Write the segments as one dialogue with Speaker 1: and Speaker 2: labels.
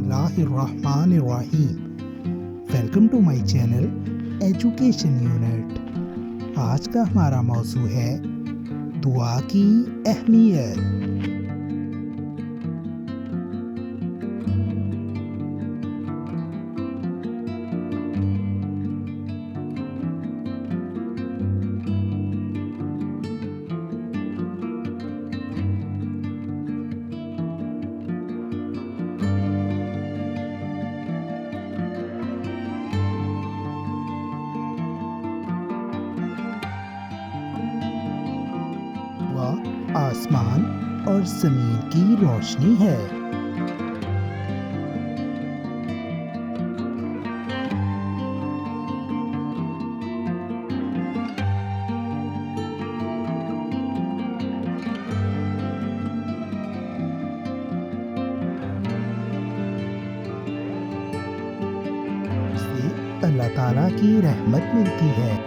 Speaker 1: اللہ الرحمن الرحیم۔ Welcome to my channel education unit. آج کا ہمارا موضوع ہے دعا کی اہمیت۔ دعا آسمان اور زمین کی روشنی ہے۔ اسے اللہ تعالیٰ کی رحمت ملتی ہے۔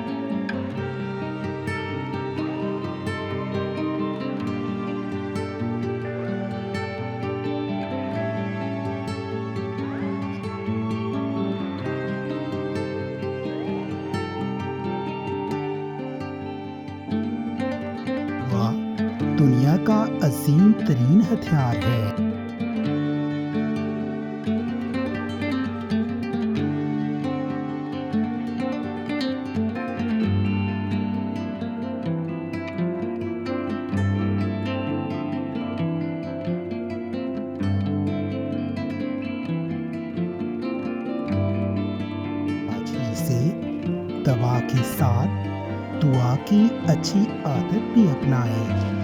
Speaker 1: دعا دنیا کا عظیم ترین ہتھیار ہے۔ آج ہی سے دوا کے ساتھ دعا کی اچھی عادت بھی اپنائیں۔